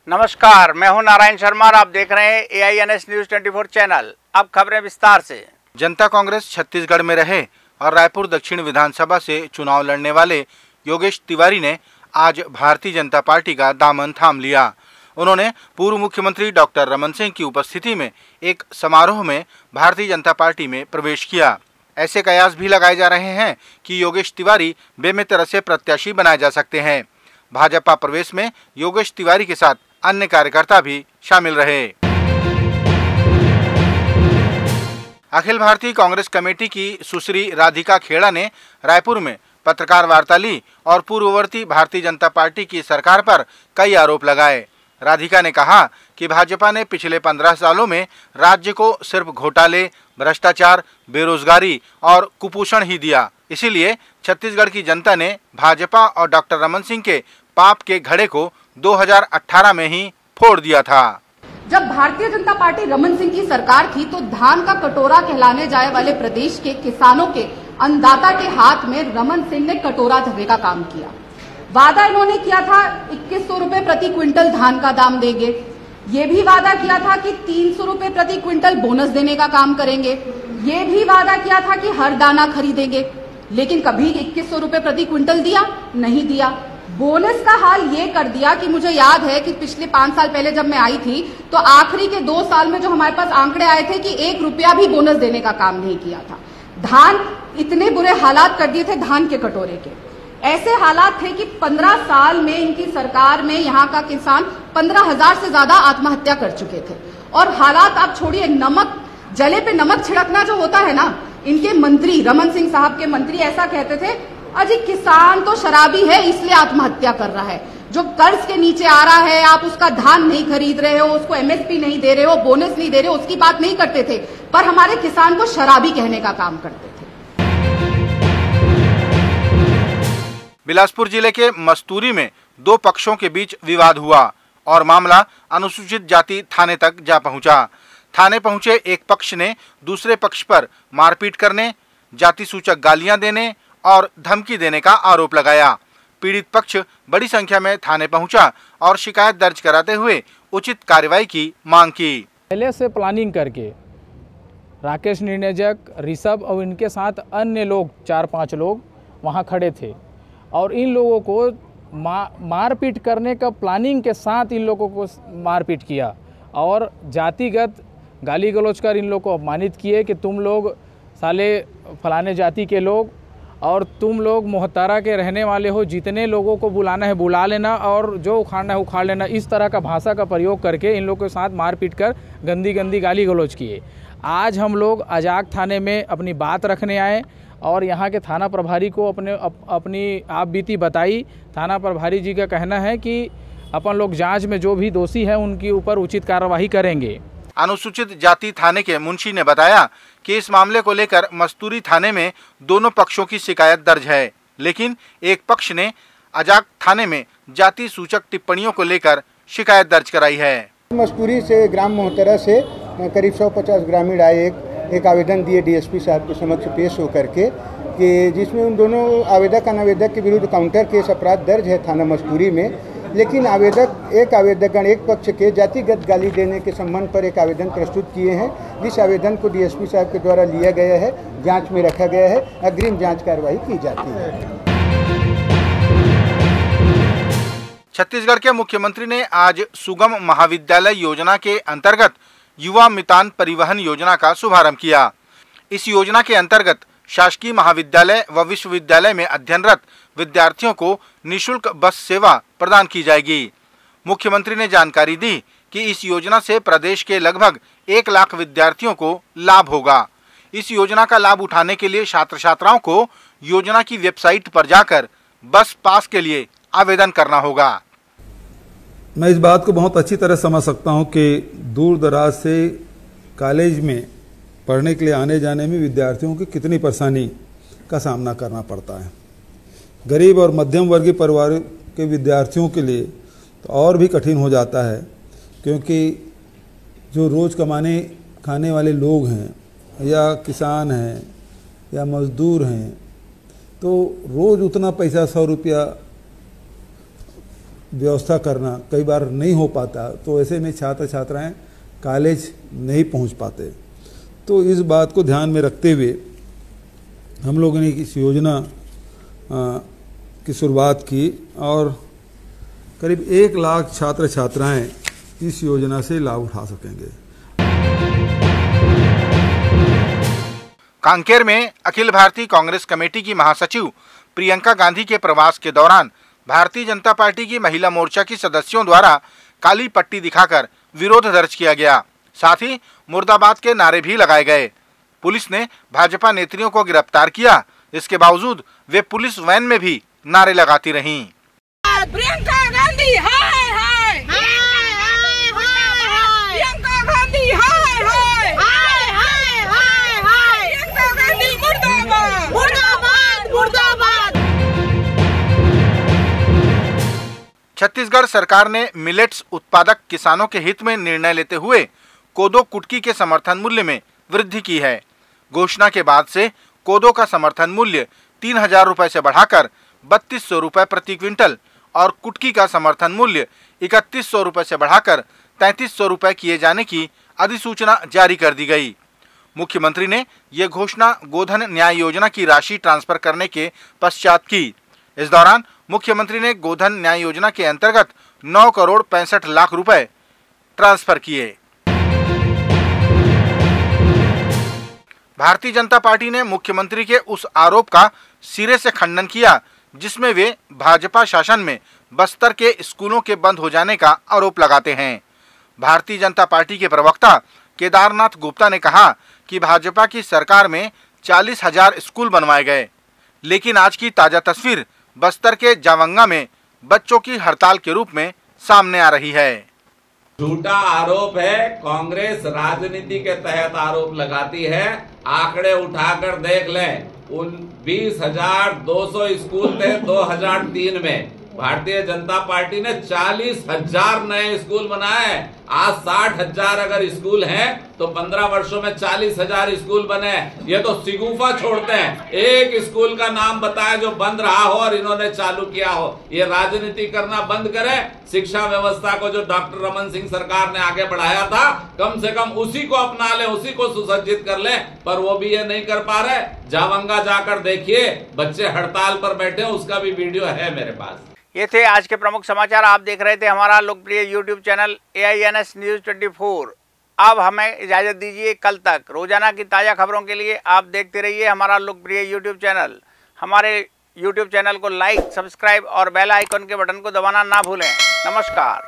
नमस्कार, मैं हूं नारायण शर्मा और आप देख रहे हैं AINS न्यूज 24 चैनल। अब खबरें विस्तार से। जनता कांग्रेस छत्तीसगढ़ में रहे और रायपुर दक्षिण विधानसभा से चुनाव लड़ने वाले योगेश तिवारी ने आज भारतीय जनता पार्टी का दामन थाम लिया। उन्होंने पूर्व मुख्यमंत्री डॉक्टर रमन सिंह की उपस्थिति में एक समारोह में भारतीय जनता पार्टी में प्रवेश किया। ऐसे कयास भी लगाए जा रहे हैं कि योगेश तिवारी बेमेतरह से प्रत्याशी बनाए जा सकते हैं। भाजपा प्रवेश में योगेश तिवारी के साथ अन्य कार्यकर्ता भी शामिल रहे। अखिल भारतीय कांग्रेस कमेटी की सुश्री राधिका खेड़ा ने रायपुर में पत्रकार वार्ता ली और पूर्ववर्ती भारतीय जनता पार्टी की सरकार पर कई आरोप लगाए। राधिका ने कहा कि भाजपा ने पिछले 15 सालों में राज्य को सिर्फ घोटाले, भ्रष्टाचार, बेरोजगारी और कुपोषण ही दिया। इसीलिए छत्तीसगढ़ की जनता ने भाजपा और डॉक्टर रमन सिंह के पाप के घड़े को 2018 में ही फोड़ दिया था। जब भारतीय जनता पार्टी रमन सिंह की सरकार थी तो धान का कटोरा कहलाने जाए वाले प्रदेश के किसानों के अन्नदाता के हाथ में रमन सिंह ने कटोरा धरने का काम किया। वादा इन्होंने किया था 2100 रुपए प्रति क्विंटल धान का दाम देंगे। ये भी वादा किया था कि 300 रुपए प्रति क्विंटल बोनस देने का काम करेंगे। ये भी वादा किया था कि हर दाना खरीदेंगे, लेकिन कभी 2100 रुपए प्रति क्विंटल दिया नहीं दिया। बोनस का हाल ये कर दिया कि मुझे याद है कि पिछले 5 साल पहले जब मैं आई थी तो आखिरी के 2 साल में जो हमारे पास आंकड़े आए थे कि 1 रुपया भी बोनस देने का काम नहीं किया था। धान इतने बुरे हालात कर दिए थे धान के कटोरे के। ऐसे हालात थे कि 15 साल में इनकी सरकार में यहाँ का किसान 15,000 से ज्यादा आत्महत्या कर चुके थे। और हालात आप छोड़िए, नमक जले पे नमक छिड़कना जो होता है ना, इनके मंत्री रमन सिंह साहब के मंत्री ऐसा कहते थे, अजी किसान तो शराबी है इसलिए आत्महत्या कर रहा है। जो कर्ज के नीचे आ रहा है, आप उसका धान नहीं खरीद रहे हो, उसको MSP नहीं दे रहे हो, बोनस नहीं दे रहे हो, उसकी बात नहीं करते थे, पर हमारे किसान को शराबी कहने का काम करते थे। बिलासपुर जिले के मस्तूरी में 2 पक्षों के बीच विवाद हुआ और मामला अनुसूचित जाति थाने तक जा पहुंचा। थाने पहुंचे एक पक्ष ने दूसरे पक्ष पर मारपीट करने, जाति सूचक गालियां देने और धमकी देने का आरोप लगाया। पीड़ित पक्ष बड़ी संख्या में थाने पहुंचा और शिकायत दर्ज कराते हुए उचित कार्रवाई की मांग की। पहले से प्लानिंग करके राकेश निर्णयजक, ऋषभ और इनके साथ अन्य लोग 4-5 लोग वहां खड़े थे और इन लोगों को मारपीट करने का प्लानिंग के साथ इन लोगों को मारपीट किया और जातिगत गाली गलौज कर इन लोगों को अपमानित किए कि तुम लोग साले फलाने जाति के लोग और तुम लोग मोहतारा के रहने वाले हो, जितने लोगों को बुलाना है बुला लेना और जो उखाड़ना है उखाड़ लेना। इस तरह का भाषा का प्रयोग करके इन लोगों के साथ मारपीट कर गंदी गंदी गाली गलौज किए। आज हम लोग अजाक थाने में अपनी बात रखने आए और यहाँ के थाना प्रभारी को अपनी आप बीती बताई। थाना प्रभारी जी का कहना है कि अपन लोग जांच में जो भी दोषी है उनके ऊपर उचित कार्रवाई करेंगे। अनुसूचित जाति थाने के मुंशी ने बताया कि इस मामले को लेकर मस्तूरी थाने में दोनों पक्षों की शिकायत दर्ज है, लेकिन एक पक्ष ने अजाक थाने में जाति सूचक टिप्पणियों को लेकर शिकायत दर्ज कराई है। मस्तूरी से ग्राम मोहतरा से करीब 150 ग्रामीण आए, एक आवेदन दिए DSP साहब के समक्ष पेश होकर के कि जिसमें उन दोनों आवेदक अनावेदक के विरुद्ध काउंटर केस अपराध दर्ज है थाना मस्तूरी में। लेकिन एक आवेदकगण एक पक्ष के जातिगत गाली देने के संबंध पर एक आवेदन प्रस्तुत किए हैं, जिस आवेदन को DSP साहब के द्वारा लिया गया है, जांच में रखा गया है, अग्रिम जांच कार्रवाई की जाती है। छत्तीसगढ़ के मुख्यमंत्री ने आज सुगम महाविद्यालय योजना के अंतर्गत युवा मितान परिवहन योजना का शुभारंभ किया। इस योजना के अंतर्गत शासकीय महाविद्यालय व विश्वविद्यालय में अध्ययनरत विद्यार्थियों को निःशुल्क बस सेवा प्रदान की जाएगी। मुख्यमंत्री ने जानकारी दी कि इस योजना से प्रदेश के लगभग 1 लाख विद्यार्थियों को लाभ होगा। इस योजना का लाभ उठाने के लिए छात्र छात्राओं को योजना की वेबसाइट पर जाकर बस पास के लिए आवेदन करना होगा। मैं इस बात को बहुत अच्छी तरह समझ सकता हूं कि दूर दराज से कॉलेज में पढ़ने के लिए आने जाने में विद्यार्थियों की कितनी परेशानी का सामना करना पड़ता है। गरीब और मध्यम वर्गीय परिवार के विद्यार्थियों के लिए तो और भी कठिन हो जाता है, क्योंकि जो रोज़ कमाने खाने वाले लोग हैं या किसान हैं या मजदूर हैं, तो रोज़ उतना पैसा 100 रुपया व्यवस्था करना कई बार नहीं हो पाता, तो ऐसे में छात्र छात्राएं कॉलेज नहीं पहुंच पाते। तो इस बात को ध्यान में रखते हुए हम लोगों ने इस योजना की शुरुआत की और करीब 1 लाख छात्र छात्राएं इस योजना से लाभ उठा सकेंगे। कांकेर में अखिल भारतीय कांग्रेस कमेटी की महासचिव प्रियंका गांधी के प्रवास के दौरान भारतीय जनता पार्टी की महिला मोर्चा की सदस्यों द्वारा काली पट्टी दिखाकर विरोध दर्ज किया गया। साथ ही मुर्दाबाद के नारे भी लगाए गए। पुलिस ने भाजपा नेत्रियों को गिरफ्तार किया। इसके बावजूद वे पुलिस वैन में भी नारे लगाती रहीं। प्रियंका गांधी हाय हाय प्रियंका गांधी हाय हाय प्रियंका गांधी मुर्दाबाद मुर्दाबाद मुर्दाबाद। छत्तीसगढ़ सरकार ने मिलेट्स उत्पादक किसानों के हित में निर्णय लेते हुए कोदो कुटकी के समर्थन मूल्य में वृद्धि की है। घोषणा के बाद से कोदो का समर्थन मूल्य 3,000 रुपए से बढ़ाकर 3,200 रुपए प्रति क्विंटल और कुटकी का समर्थन मूल्य 3,100 रुपए से बढ़ाकर 3,300 रुपए किए जाने की अधिसूचना जारी कर दी गई। मुख्यमंत्री ने यह घोषणा गोधन न्याय योजना की राशि ट्रांसफर करने के पश्चात की। इस दौरान मुख्यमंत्री ने गोधन न्याय योजना के अंतर्गत 9 करोड़ 65 लाख रुपए ट्रांसफर किए। भारतीय जनता पार्टी ने मुख्यमंत्री के उस आरोप का सिरे से खंडन किया जिसमें वे भाजपा शासन में बस्तर के स्कूलों के बंद हो जाने का आरोप लगाते हैं। भारतीय जनता पार्टी के प्रवक्ता केदारनाथ गुप्ता ने कहा कि भाजपा की सरकार में 40,000 स्कूल बनवाए गए, लेकिन आज की ताजा तस्वीर बस्तर के जावंगा में बच्चों की हड़ताल के रूप में सामने आ रही है। झूठा आरोप है। कांग्रेस राजनीति के तहत आरोप लगाती है। आंकड़े उठाकर देख लें, उन 20,200 स्कूल थे 2003 में। भारतीय जनता पार्टी ने 40,000 नए स्कूल बनाए। आज 60,000 अगर स्कूल हैं तो 15 वर्षों में 40,000 स्कूल बने। ये तो सिगुफा छोड़ते हैं। एक स्कूल का नाम बताए जो बंद रहा हो और इन्होंने चालू किया हो। ये राजनीति करना बंद करें। शिक्षा व्यवस्था को जो डॉक्टर रमन सिंह सरकार ने आगे बढ़ाया था, कम से कम उसी को अपना ले, उसी को सुसज्जित कर ले, पर वो भी ये नहीं कर पा रहे। जावंगा जाकर देखिए, बच्चे हड़ताल पर बैठे, उसका भी वीडियो है मेरे पास। ये थे आज के प्रमुख समाचार। आप देख रहे थे हमारा लोकप्रिय यूट्यूब चैनल AINS न्यूज़ 24। अब हमें इजाज़त दीजिए। कल तक रोजाना की ताज़ा खबरों के लिए आप देखते रहिए हमारा लोकप्रिय यूट्यूब चैनल। हमारे यूट्यूब चैनल को लाइक, सब्सक्राइब और बेल आइकन के बटन को दबाना ना भूलें। नमस्कार।